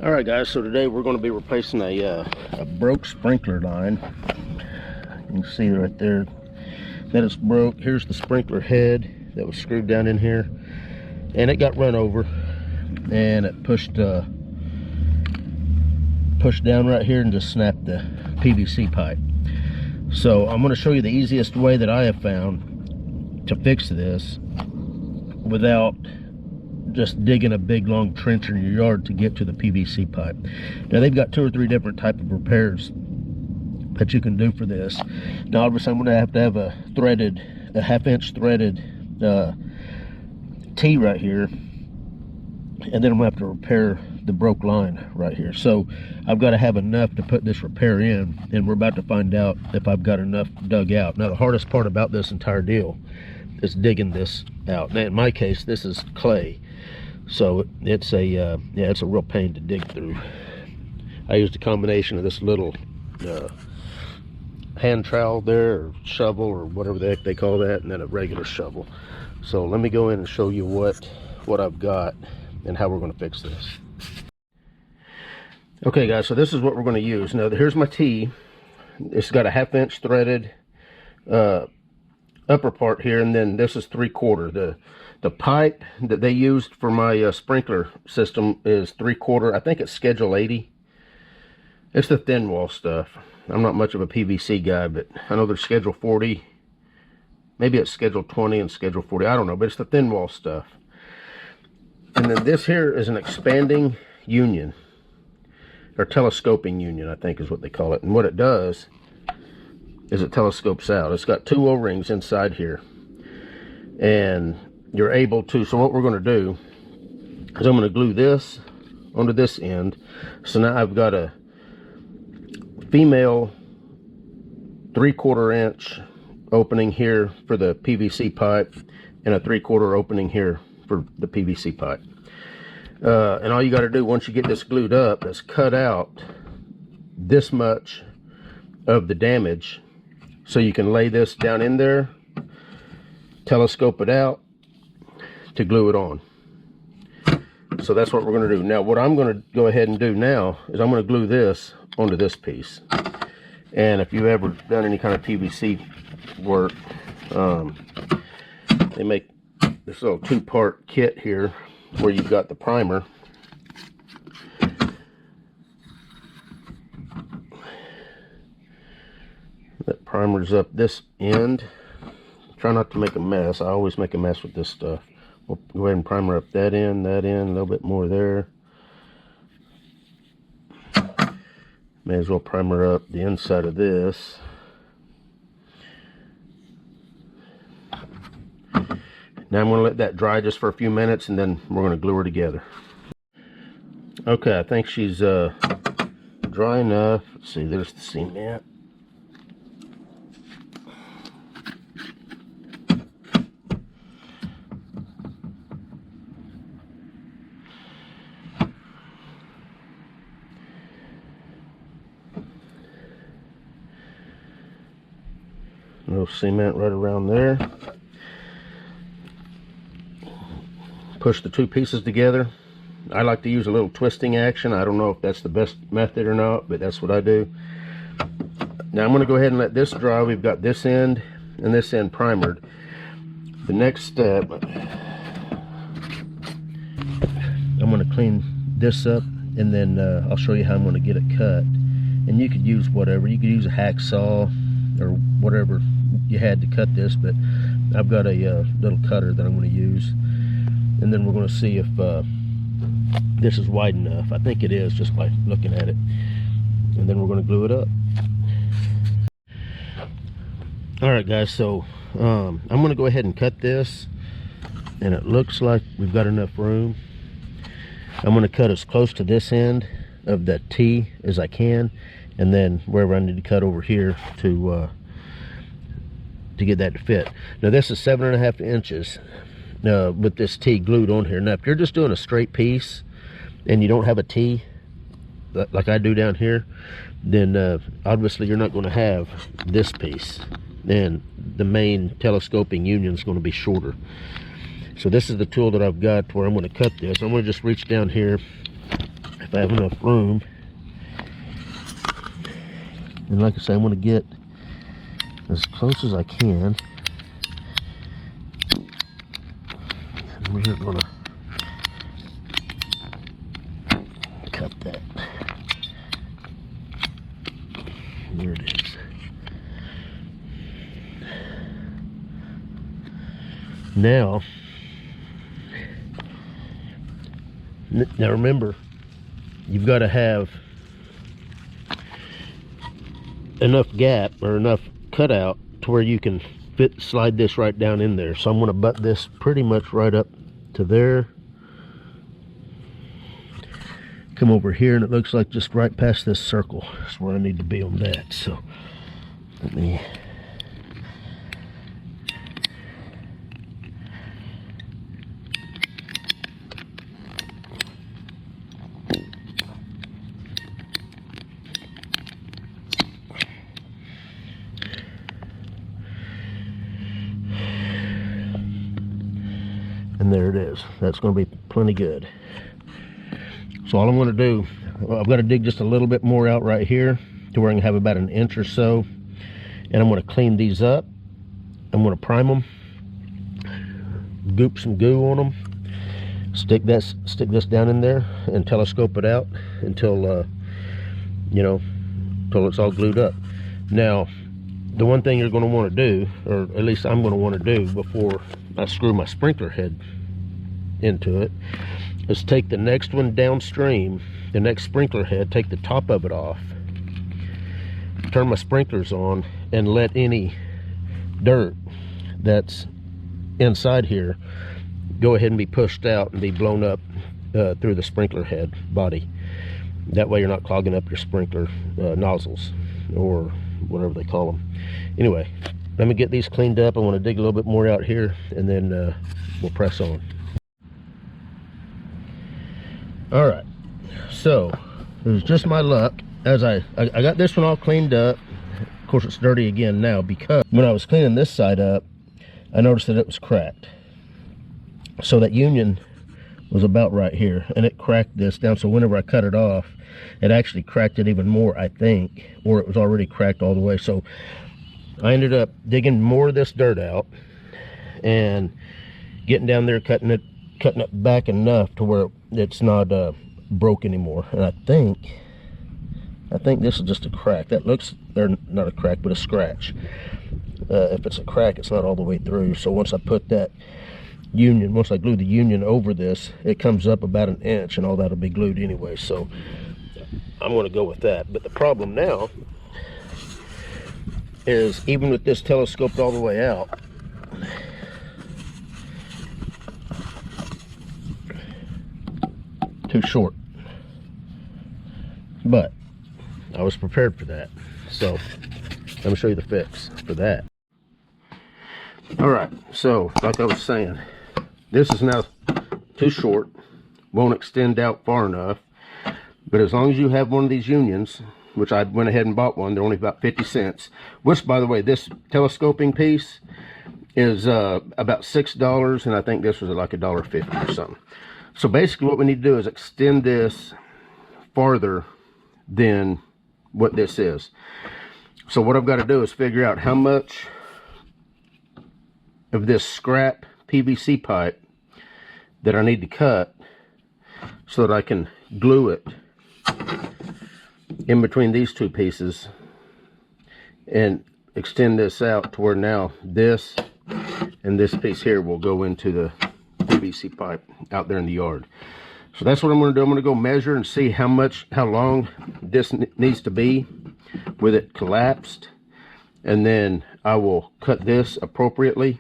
All right, guys, so today we're going to be replacing a broke sprinkler line. You can see right there that it's broke. Here's the sprinkler head that was screwed down in here, and it got run over, and it pushed down right here and just snapped the PVC pipe. So I'm going to show you the easiest way that I have found to fix this without just digging a big long trench in your yard to get to the PVC pipe. Now they've got 2 or 3 different type of repairs that you can do for this. Now obviously I'm going to have a 1/2-inch threaded T right here, and then I'm going to have to repair the broke line right here. So I've got to have enough to put this repair in, and we're about to find out if I've got enough dug out. Now the hardest part about this entire deal is digging this out. Now in my case, this is clay, so it's a it's a real pain to dig through. I used a combination of this little hand trowel there, or shovel, or whatever the heck they call that, and then a regular shovel. So let me go in and show you what I've got and how we're going to fix this. Okay guys, so this is what we're going to use. Now here's my T. It's got a 1/2-inch threaded upper part here, and then this is 3/4. The pipe that they used for my sprinkler system is 3/4. I think it's schedule 80. It's the thin wall stuff. I'm not much of a PVC guy, but I know there's schedule 40. Maybe it's schedule 20 and schedule 40. I don't know, but it's the thin wall stuff. And then this here is an expanding union, or telescoping union, I think is what they call it. And what it does is it telescopes out. It's got 2 O-rings inside here, and you're able to, so what we're going to do is I'm going to glue this onto this end. So now I've got a female 3/4-inch opening here for the PVC pipe, and a 3/4 opening here for the PVC pipe. And all you got to do once you get this glued up is cut out this much of the damage, so you can lay this down in there, telescope it out to glue it on. So that's what we're going to do. Now what I'm going to go ahead and do now is I'm going to glue this onto this piece. And if you've ever done any kind of PVC work, they make this little 2-part kit here where you've got the primer. That primer's up this end. Try not to make a mess. I always make a mess with this stuff. We'll go ahead and primer up that end, a little bit more there. May as well primer up the inside of this. Now I'm going to let that dry just for a few minutes, and then we're going to glue her together. Okay, I think she's dry enough. Let's see, there's the cement. A little cement right around there. Push the 2 pieces together. I like to use a little twisting action. I don't know if that's the best method or not, but that's what I do. Now I'm going to go ahead and let this dry. We've got this end and this end primered. The next step, I'm going to clean this up, and then I'll show you how I'm going to get it cut. And you could use whatever. You could use a hacksaw or whatever you had to cut this, but I've got a little cutter that I'm going to use. And then we're going to see if this is wide enough. I think it is, just by looking at it. And then we're going to glue it up. Alright guys, so I'm going to go ahead and cut this, and it looks like we've got enough room. I'm going to cut as close to this end of that T as I can, and then wherever I need to cut over here to get that to fit. Now this is 7.5 inches with this T glued on here. Now if you're just doing a straight piece and you don't have a T like I do down here, then obviously you're not going to have this piece, and the main telescoping union is going to be shorter. So this is the tool that I've got where I'm going to cut this. I'm going to just reach down here if I have enough room. And like I say, I'm going to get as close as I can. And we're going to cut that. There it is. Now remember, you've got to have enough gap or enough cutout to where you can slide this right down in there. So I'm going to butt this pretty much right up to there. Come over here, and it looks like just right past this circle is where I need to be on that. So let me and there it is. That's going to be plenty good. So all I'm going to do, I've got to dig just a little bit more out right here to where I can have about an inch or so, and I'm going to clean these up. I'm going to prime them, goop some goo on them, stick this down in there, and telescope it out until until it's all glued up. Now, the one thing you're going to want to do, or at least I'm going to want to do before I screw my sprinkler head into it, is take the next one downstream, the next sprinkler head, take the top of it off, turn my sprinklers on, and let any dirt that's inside here go ahead and be pushed out and be blown up through the sprinkler head body. That way you're not clogging up your sprinkler nozzles, or whatever they call them. Anyway, let me get these cleaned up. I want to dig a little bit more out here, and then we'll press on. All right, so it was just my luck. As I got this one all cleaned up. Of course, it's dirty again now, because when I was cleaning this side up, I noticed that it was cracked. So that union was about right here, and it cracked this down. So whenever I cut it off, it actually cracked it even more, I think, or it was already cracked all the way. So I ended up digging more of this dirt out and getting down there, cutting it back enough to where it's not broke anymore. And I think this is just a crack. That looks, or not a crack, but a scratch. If it's a crack, it's not all the way through. So once I put that union, once I glue the union over this, it comes up about an inch, and all that'll be glued anyway. So I'm going to go with that. But the problem now is, even with this telescoped all the way out, too short. But I was prepared for that. So let me show you the fix for that. All right, so like I was saying, this is now too short, won't extend out far enough. But as long as you have one of these unions, which I went ahead and bought one, they're only about 50 cents, which, by the way, this telescoping piece is about $6, and I think this was like $1.50 or something. So basically what we need to do is extend this farther than what this is. So what I've got to do is figure out how much of this scrap PVC pipe that I need to cut so that I can glue it in between these two pieces and extend this out to where now this and this piece here will go into the PVC pipe out there in the yard. So that's what I'm going to do. I'm going to go measure and see how long this needs to be with it collapsed, and then I will cut this appropriately,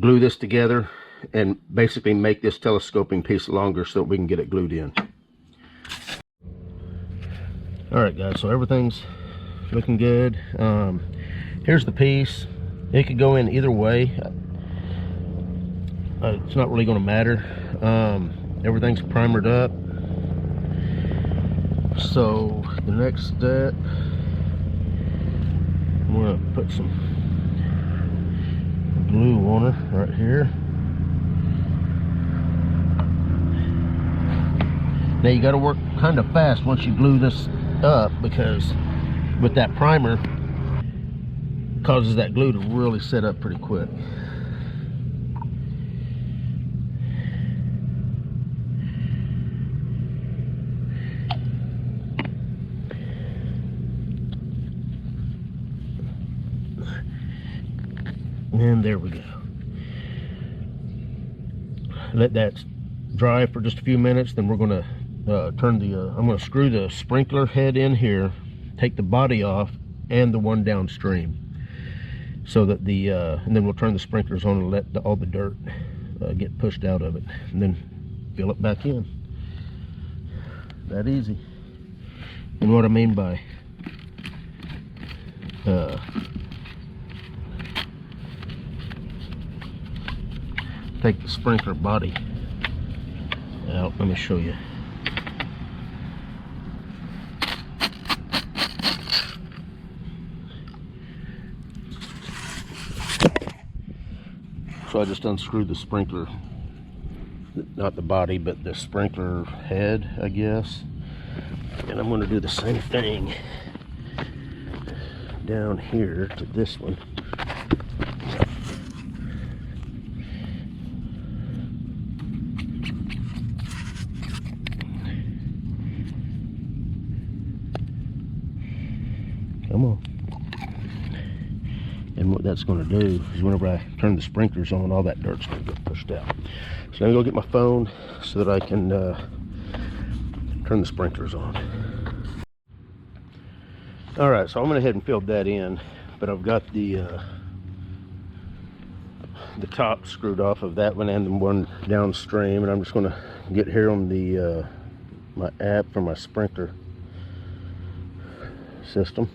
glue this together, and basically make this telescoping piece longer so that we can get it glued in. Alright guys, so everything's looking good. Here's the piece. It could go in either way. It's not really going to matter. Everything's primered up. So the next step, I'm going to put some glue on it right here. Now you got to work kind of fast once you glue this up, because with that primer causes that glue to really set up pretty quick. And there we go. Let that dry for just a few minutes, then we're going to turn the I'm going to screw the sprinkler head in here, take the body off and the one downstream, so that the and then we'll turn the sprinklers on and let all the dirt get pushed out of it, and then fill it back in. That easy. And what I mean by take the sprinkler body out. Let me show you. So I just unscrewed the sprinkler, not the body, but the sprinkler head, I guess. And I'm going to do the same thing down here to this one. Come on. And what that's going to do is whenever I turn the sprinklers on, all that dirt's going to get pushed out. So I'm going to go get my phone so that I can turn the sprinklers on. Alright, so I went ahead and filled that in, but I've got the top screwed off of that one and the one downstream, and I'm just going to get here on the my app for my sprinkler system.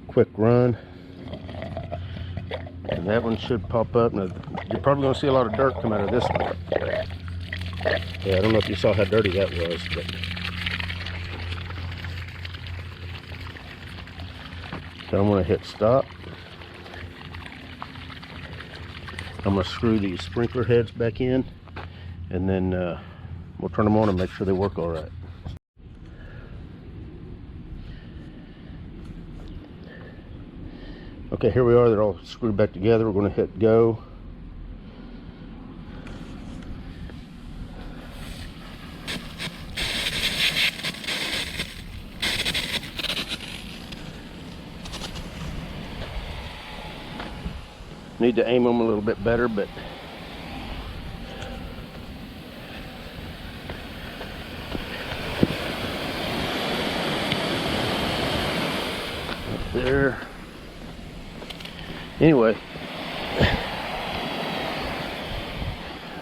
Quick run, and that one should pop up. Now, you're probably going to see a lot of dirt come out of this one. Yeah, I don't know if you saw how dirty that was, but so I'm going to hit stop. I'm going to screw these sprinkler heads back in, and then we'll turn them on and make sure they work all right. Okay, here we are. They're all screwed back together. We're going to hit go. Need to aim them a little bit better, but there. Anyway,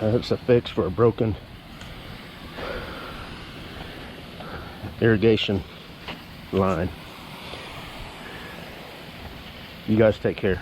that's a fix for a broken irrigation line. You guys take care.